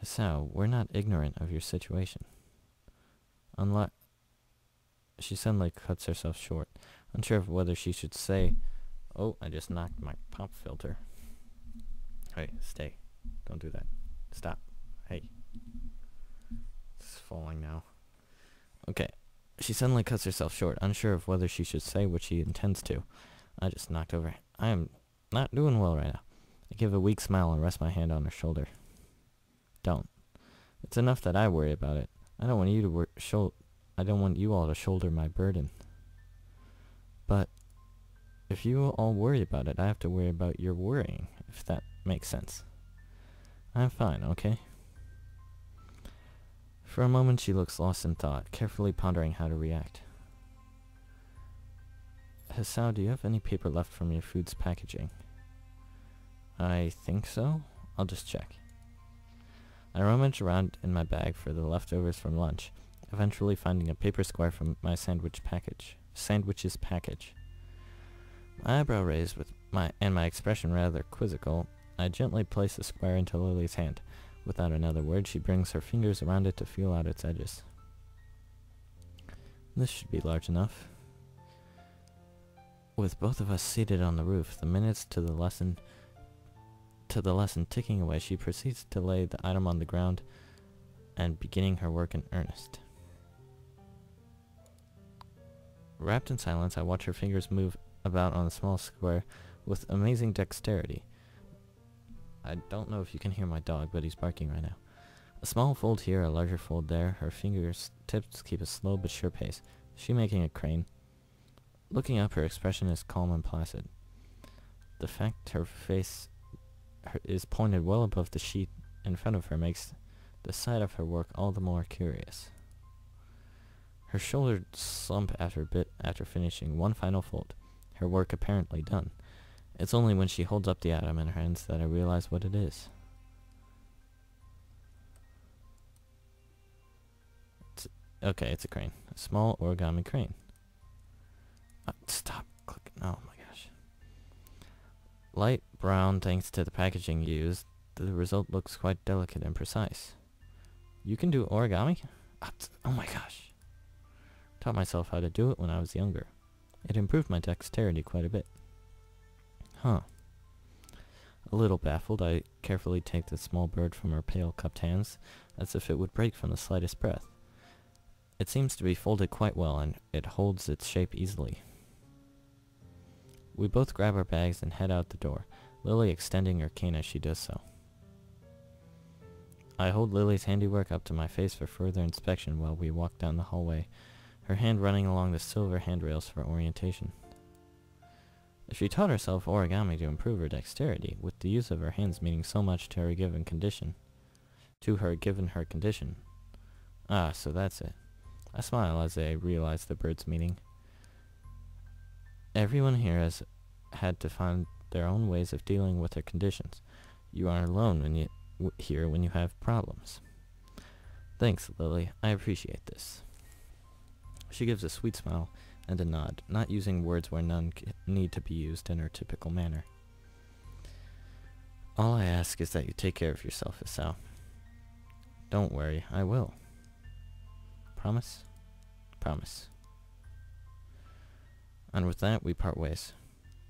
Hisao, we're not ignorant of your situation. Unless... She suddenly cuts herself short, unsure of whether she should say, "Oh, I just knocked my pop filter." Hey, stay. Don't do that. Stop. Hey. It's falling now. Okay. She suddenly cuts herself short, unsure of whether she should say what she intends to. I just knocked over. I am not doing well right now. I give a weak smile and rest my hand on her shoulder. Don't. It's enough that I worry about it. I don't want you to I don't want you all to shoulder my burden. But if you all worry about it, I have to worry about your worrying, if that makes sense. I'm fine, okay? For a moment she looks lost in thought, carefully pondering how to react. Hisao, do you have any paper left from your food's packaging? I think so. I'll just check. I rummage around in my bag for the leftovers from lunch, eventually finding a paper square from my sandwich's package. My eyebrow raised and my expression rather quizzical, I gently place the square into Lily's hand. Without another word, she brings her fingers around it to feel out its edges. This should be large enough. With both of us seated on the roof, the minutes to the lesson ticking away, she proceeds to lay the item on the ground and beginning her work in earnest. Wrapped in silence, I watch her fingers move about on the small square with amazing dexterity. I don't know if you can hear my dog, but he's barking right now. A small fold here, a larger fold there. Her fingers tips keep a slow but sure pace. Is she making a crane? Looking up, her expression is calm and placid. The fact her face is pointed well above the sheet in front of her makes the sight of her work all the more curious. Her shoulders slump after finishing one final fold, her work apparently done. It's only when she holds up the item in her hands that I realize what it is. It's a crane. A small origami crane. Stop clicking. Oh my gosh. Light brown thanks to the packaging used. The result looks quite delicate and precise. You can do origami? Oh my gosh. Taught myself how to do it when I was younger. It improved my dexterity quite a bit. Huh. A little baffled, I carefully take the small bird from her pale cupped hands, as if it would break from the slightest breath. It seems to be folded quite well, and it holds its shape easily. We both grab our bags and head out the door, Lily extending her cane as she does so. I hold Lily's handiwork up to my face for further inspection while we walk down the hallway, her hand running along the silver handrails for orientation. If she taught herself origami to improve her dexterity, with the use of her hands meaning so much to her given condition. Ah, so that's it. I smile as I realize the bird's meaning. Everyone here has had to find their own ways of dealing with their conditions. You aren't alone when you have problems. Thanks, Lily. I appreciate this. She gives a sweet smile and a nod, not using words where none need to be used in her typical manner. All I ask is that you take care of yourself, Hisao. Don't worry, I will. Promise? Promise. And with that, we part ways.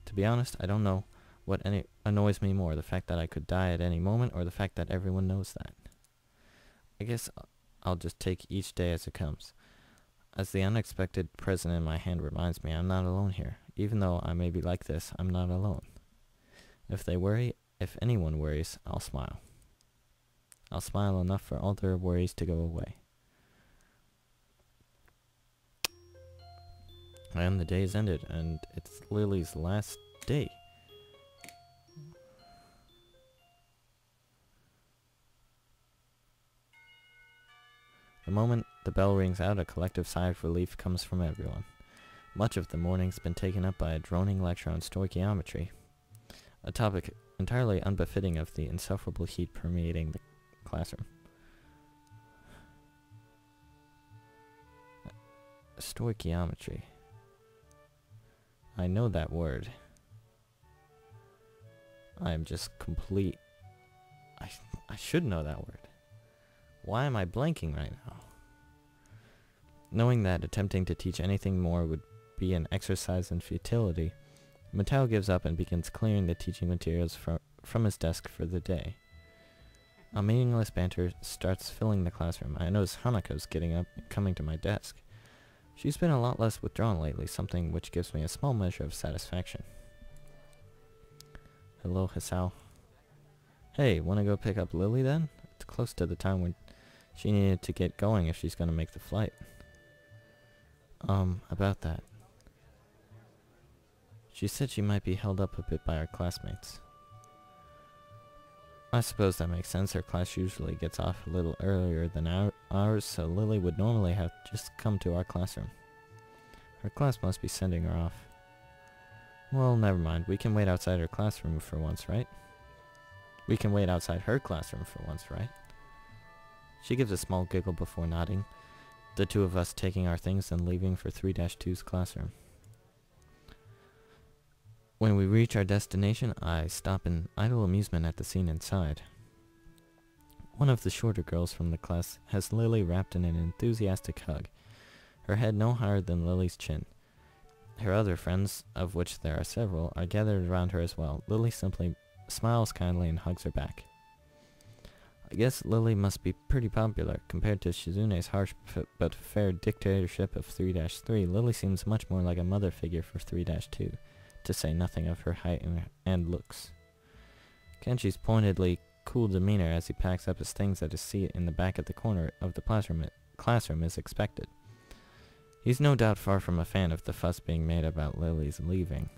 To be honest, I don't know what annoys me more, the fact that I could die at any moment or the fact that everyone knows that. I guess I'll just take each day as it comes. As the unexpected present in my hand reminds me, I'm not alone here. Even though I may be like this, I'm not alone. If anyone worries, I'll smile. I'll smile enough for all their worries to go away. And the day is ended, and it's Lily's last day. The moment the bell rings out, a collective sigh of relief comes from everyone. Much of the morning's been taken up by a droning lecture on stoichiometry, a topic entirely unbefitting of the insufferable heat permeating the classroom. Stoichiometry. I know that word. I am just complete. I should know that word. Why am I blanking right now? Knowing that attempting to teach anything more would be an exercise in futility, Mateo gives up and begins clearing the teaching materials from his desk for the day. A meaningless banter starts filling the classroom. I notice Hanako's getting up and coming to my desk. She's been a lot less withdrawn lately, something which gives me a small measure of satisfaction. Hello, Hisao. Hey, wanna go pick up Lily then? It's close to the time when she needed to get going if she's gonna make the flight. About that. She said she might be held up a bit by her classmates. I suppose that makes sense. Her class usually gets off a little earlier than ours, so Lily would normally have just come to our classroom. Her class must be sending her off. Well, never mind. We can wait outside her classroom for once, right? We can wait outside her classroom for once, right? She gives a small giggle before nodding, the two of us taking our things and leaving for 3-2's classroom. When we reach our destination, I stop in idle amusement at the scene inside. One of the shorter girls from the class has Lily wrapped in an enthusiastic hug, her head no higher than Lily's chin. Her other friends, of which there are several, are gathered around her as well. Lily simply smiles kindly and hugs her back. I guess Lily must be pretty popular. Compared to Shizune's harsh but fair dictatorship of 3-3, Lily seems much more like a mother figure for 3-2. To say nothing of her height and looks. Kenji's pointedly cool demeanor as he packs up his things at his seat in the back of the corner of the classroom is expected. He's no doubt far from a fan of the fuss being made about Lily's leaving.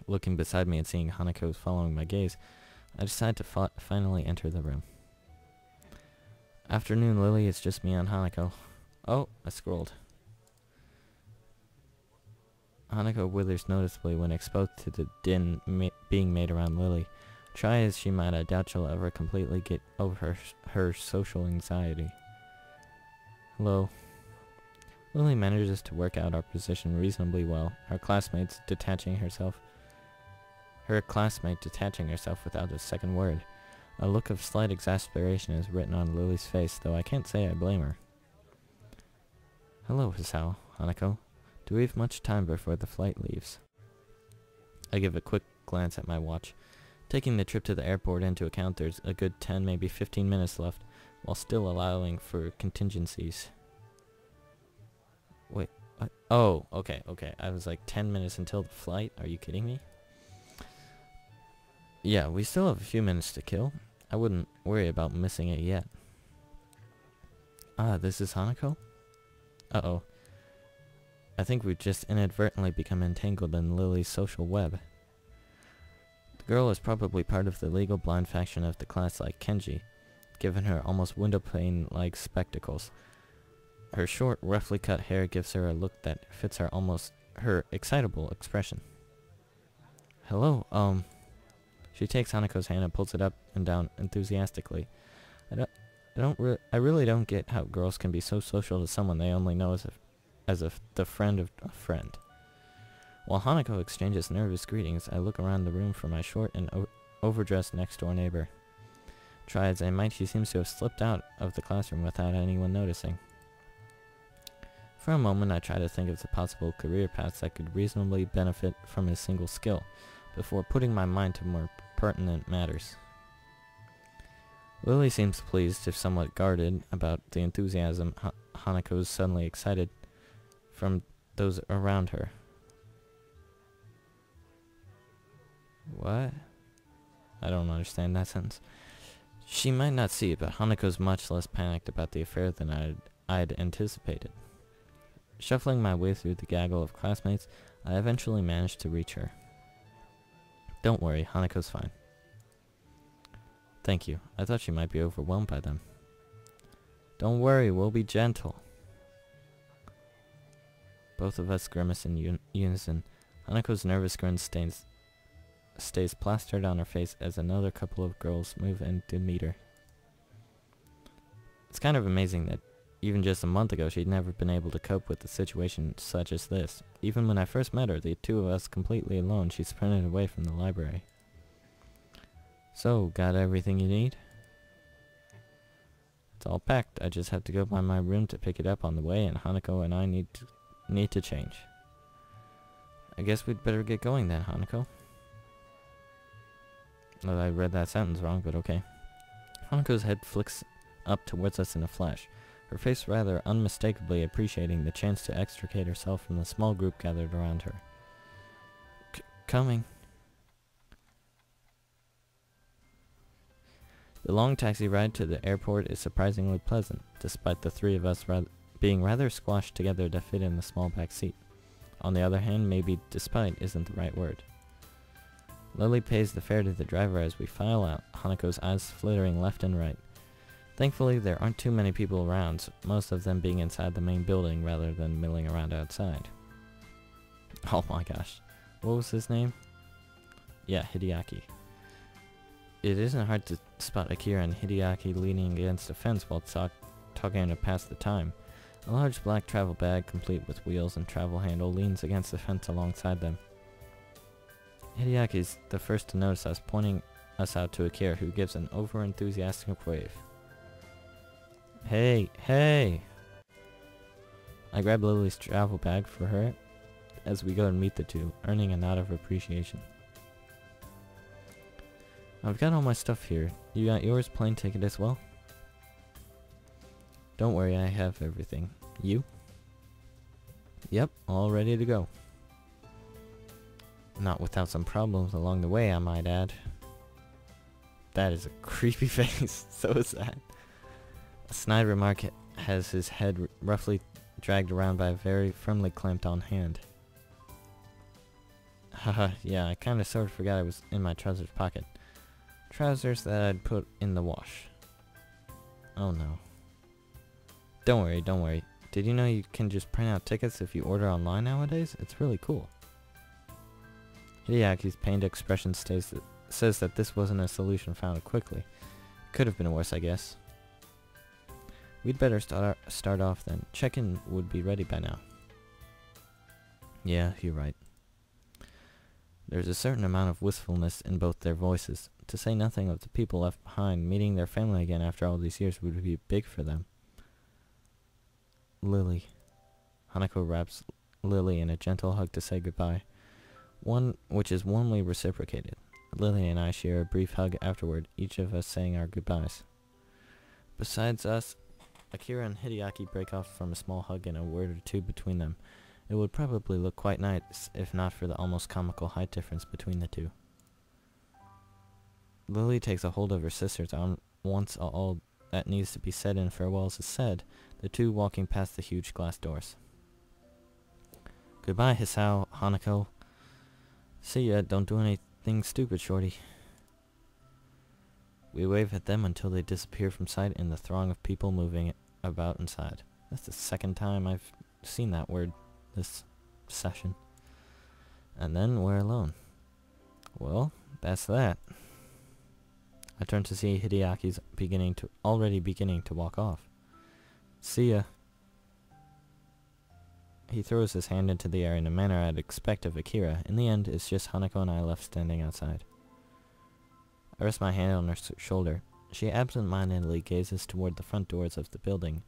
Looking beside me and seeing Hanako following my gaze, I decide to finally enter the room. Afternoon, Lily, it's just me and Hanako. Oh, I scrolled. Hanako withers noticeably when exposed to the din being made around Lily. Try as she might, I doubt she'll ever completely get over her social anxiety. Hello. Lily manages to work out our position reasonably well, her classmate detaching herself without a second word. A look of slight exasperation is written on Lily's face, though I can't say I blame her. Hello, Hisao, Hanako. Do we have much time before the flight leaves? I give a quick glance at my watch. Taking the trip to the airport into account, there's a good 10, maybe 15 minutes left, while still allowing for contingencies. Wait, what? Oh, okay. I was like 10 minutes until the flight? Are you kidding me? Yeah, we still have a few minutes to kill. I wouldn't worry about missing it yet. Ah, this is Hanako? Uh-oh. I think we've just inadvertently become entangled in Lily's social web. The girl is probably part of the legal blind faction of the class like Kenji, given her almost windowpane-like spectacles. Her short, roughly cut hair gives her a look that fits her excitable expression. Hello, She takes Hanako's hand and pulls it up and down enthusiastically. I really don't get how girls can be so social to someone they only know as the friend of a friend. While Hanako exchanges nervous greetings, I look around the room for my short and overdressed next-door neighbor. Try as I might, she seems to have slipped out of the classroom without anyone noticing. For a moment, I try to think of the possible career paths that could reasonably benefit from his single skill, before putting my mind to more pertinent matters. Lily seems pleased, if somewhat guarded, about the enthusiasm Hanako's suddenly excited from those around her. What? I don't understand that sentence. She might not see it, but Hanako's much less panicked about the affair than I'd anticipated. Shuffling my way through the gaggle of classmates, I eventually managed to reach her. Don't worry, Hanako's fine. Thank you. I thought she might be overwhelmed by them. Don't worry, we'll be gentle. Both of us grimace in unison. Hanako's nervous grin stays plastered on her face as another couple of girls move in to meet her. It's kind of amazing that even just a month ago she'd never been able to cope with a situation such as this. Even when I first met her, the two of us completely alone, she sprinted away from the library. So, got everything you need? It's all packed. I just have to go by my room to pick it up on the way, and Hanako and I need to change. I guess we'd better get going then, Hanako. Well, I read that sentence wrong, but okay. Hanako's head flicks up towards us in a flash, her face rather unmistakably appreciating the chance to extricate herself from the small group gathered around her. Coming. The long taxi ride to the airport is surprisingly pleasant, despite the three of us being rather squashed together to fit in the small back seat. On the other hand, maybe despite isn't the right word. Lily pays the fare to the driver as we file out, Hanako's eyes flittering left and right. Thankfully, there aren't too many people around, most of them being inside the main building rather than milling around outside. Oh my gosh. What was his name? Yeah, Hideaki. It isn't hard to spot Akira and Hideaki leaning against a fence while talking to pass the time. A large black travel bag, complete with wheels and travel handle, leans against the fence alongside them. Hideaki's the first to notice us, pointing us out to Akira, who gives an over-enthusiastic wave. Hey, hey! I grab Lily's travel bag for her as we go and meet the two, earning a nod of appreciation. I've got all my stuff here. You got yours, plane ticket as well? Don't worry, I have everything. You? Yep, all ready to go. Not without some problems along the way, I might add. That is a creepy face. So is that. A snide remark has his head roughly dragged around by a very firmly clamped on hand. Haha, yeah, I kinda sort of forgot it was in my trousers pocket. Trousers that I'd put in the wash. Oh no. Don't worry, don't worry. Did you know you can just print out tickets if you order online nowadays? It's really cool. Hideaki's pained expression says that this wasn't a solution found quickly. Could have been worse, I guess. We'd better start off then. Check-in would be ready by now. Yeah, you're right. There's a certain amount of wistfulness in both their voices, to say nothing of the people left behind. Meeting their family again after all these years would be big for them. Lily. Hanako wraps Lily in a gentle hug to say goodbye, one which is warmly reciprocated. Lily and I share a brief hug afterward, each of us saying our goodbyes. Besides us, Akira and Hideaki break off from a small hug and a word or two between them. It would probably look quite nice if not for the almost comical height difference between the two. Lily takes a hold of her sister's arm. Once all that needs to be said in farewells is said, the two walking past the huge glass doors. Goodbye, Hisao, Hanako. See ya, don't do anything stupid, shorty. We wave at them until they disappear from sight in the throng of people moving about inside. That's the second time I've seen that word this session. And then we're alone. Well, that's that. I turn to see Hideaki's already beginning to walk off. See ya. He throws his hand into the air in a manner I'd expect of Akira. In the end, it's just Hanako and I left standing outside. I rest my hand on her shoulder. She absent-mindedly gazes toward the front doors of the building,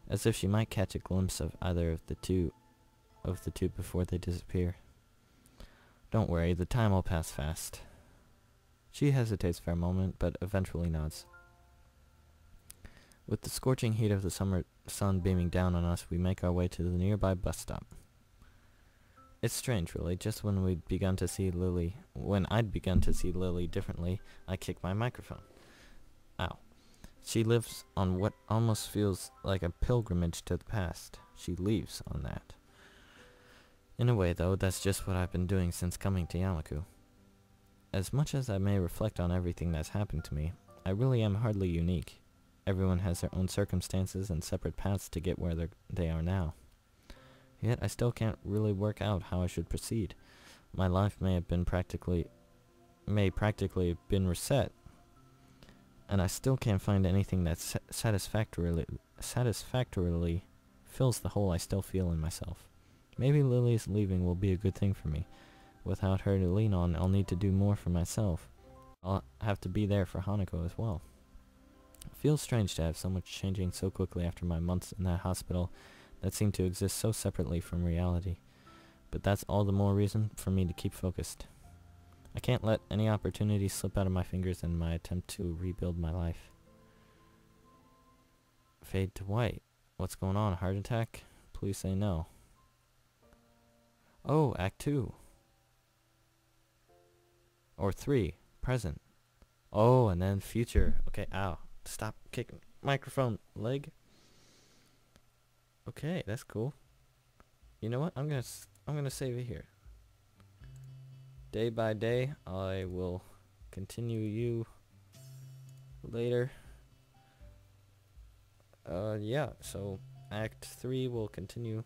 as if she might catch a glimpse of either of the two before they disappear. Don't worry, the time will pass fast. She hesitates for a moment, but eventually nods. With the scorching heat of the summer sun beaming down on us, we make our way to the nearby bus stop. It's strange, really. Just when I'd begun to see Lily differently, I kick my microphone. Ow. She lives on what almost feels like a pilgrimage to the past. She leaves on that. In a way, though, that's just what I've been doing since coming to Yamaku. As much as I may reflect on everything that's happened to me, I really am hardly unique. Everyone has their own circumstances and separate paths to get where they are now. Yet I still can't really work out how I should proceed. My life may practically have been reset, and I still can't find anything that satisfactorily fills the hole I still feel in myself. Maybe Lily's leaving will be a good thing for me. Without her to lean on, I'll need to do more for myself. I'll have to be there for Hanako as well. Feels strange to have so much changing so quickly after my months in that hospital that seemed to exist so separately from reality. But that's all the more reason for me to keep focused. I can't let any opportunity slip out of my fingers in my attempt to rebuild my life. Fade to white. What's going on? Heart attack? Please say no. Oh, Act 2. Or 3. Present. Oh, and then future. Okay, ow. Stop kicking. Microphone. Leg. Okay, that's cool. You know what? I'm gonna save it here. Day by day, I will continue you later. Yeah, so Act 3 will continue